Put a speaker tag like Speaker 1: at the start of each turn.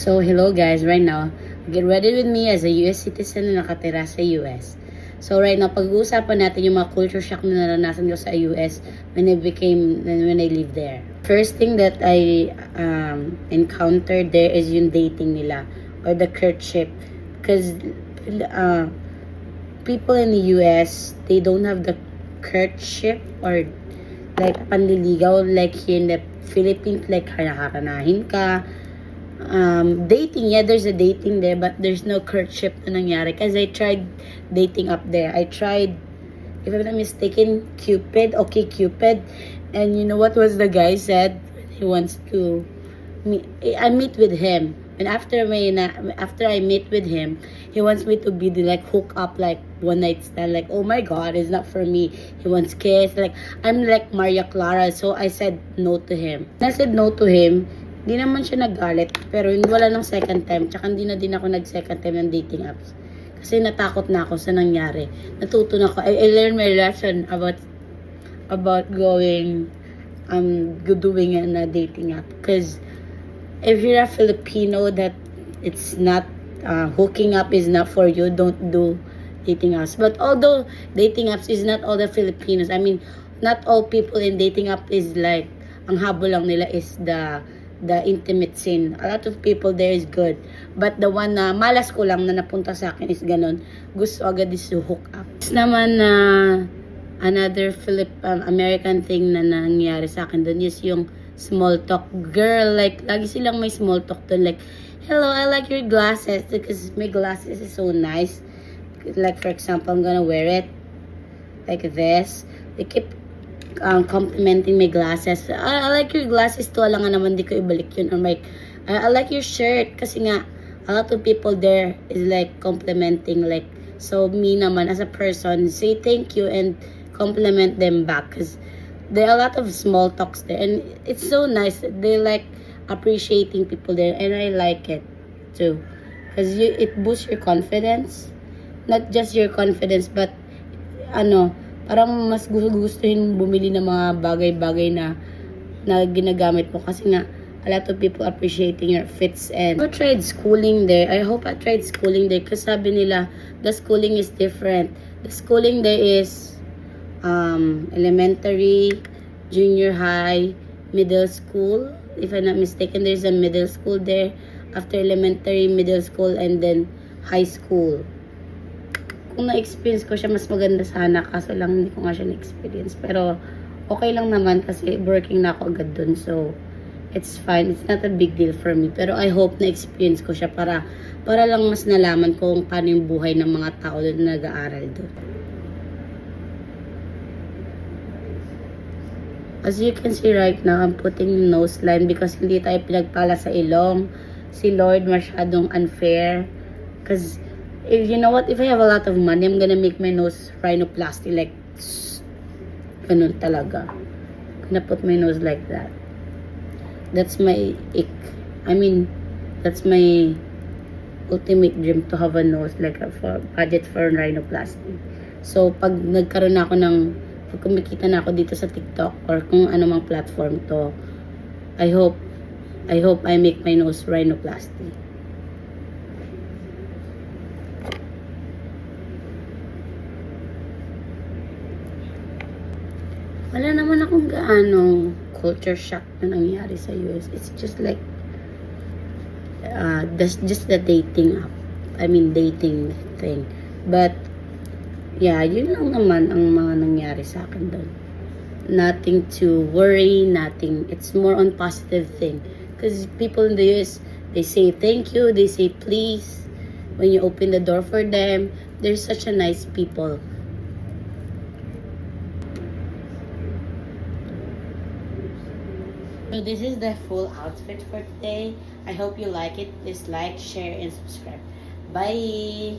Speaker 1: So, hello guys, right now, get ready with me as a US citizen na nakatira sa US. So, right now, pag-uusapan natin yung mga culture shock na naranasan ko sa US when I lived there. First thing that I encountered there is yung dating nila or the courtship. Because people in the US, they don't have the courtship or like panliligaw like here in the Philippines, like hanaharanahin ka. Dating, yeah, there's a dating there, but there's no courtship na nangyari. Because I tried dating up there. I tried, if I'm not mistaken, Cupid, and you know what was the guy said? He wants to meet, I meet with him, and after I meet with him, he wants me to be like hook up, like one night stand. Like, oh my god, it's not for me. He wants kiss. Like, I'm like Maria Clara, so I said no to him. I said no to him. Di naman siya nagalit, pero wala ng second time. Tsaka hindi na din ako nag-second time ng dating apps. Kasi natakot na ako sa nangyari. Natuto na ako. I learned my lesson about doing a dating app. Because if you're a Filipino that it's not, hooking up is not for you, don't do dating apps. But although dating apps is not all the Filipinos, I mean, not all people in dating app is like, ang habol lang nila is the intimate scene. A lot of people there is good. But the one na malas ko lang na napunta sa akin is ganon. Gusto agad is to hook up. It's naman na another American thing na nangyari sa akin doon is yung small talk. Girl, like, lagi silang may small talk doon. Like, hello, I like your glasses because my glasses is so nice. Like, for example, I'm gonna wear it like this. They keep complimenting my glasses. I like your glasses too. Alam nga naman di ko ibalik yun. Or like, I like your shirt. Kasi nga, a lot of people there is like complimenting. Like, so me naman as a person, say thank you and compliment them back. Because there are a lot of small talks there. And it's so nice. They like appreciating people there. And I like it too. Because it boosts your confidence. Not just your confidence, but parang mas gustuhin bumili ng mga bagay-bagay na ginagamit mo kasi nga a lot of people appreciating your fits. And I tried schooling there. I hope I tried schooling there kasi sabi nila the schooling is different. The schooling there is elementary, junior high, middle school. If I'm not mistaken, there's a middle school there. After elementary, middle school, and then high school. Kung na-experience ko siya, mas maganda sana. Kaso lang, hindi ko nga siya na-experience. Pero, okay lang naman kasi working na ako agad dun. So, it's fine. It's not a big deal for me. Pero I hope na-experience ko siya para lang mas nalaman ko kung paano yung buhay ng mga tao doon na nag-aaral doon. As you can see right now, I'm putting nose line because hindi tayo pinagpala sa ilong. Si Lord masyadong unfair. Because, if you know what, if I have a lot of money, I'm gonna make my nose rhinoplasty, like ganun talaga. I'm gonna put my nose like that. That's my that's my ultimate dream, to have a nose like for budget for rhinoplasty. So pag nagkaroon na ako pag kumikita na ako dito sa TikTok or kung ano mang platform to, I hope I make my nose rhinoplasty. Wala naman akong gaano culture shock na nangyari sa US. It's just like, that's just the dating app. I mean, dating thing. But, yeah, yun lang naman ang mga nangyari sa akin doon. Nothing to worry, nothing. It's more on positive thing. Because people in the US, they say thank you, they say please. When you open the door for them, they're such a nice people. So this is the full outfit for today. I hope you like it. Please like, share, and subscribe. Bye!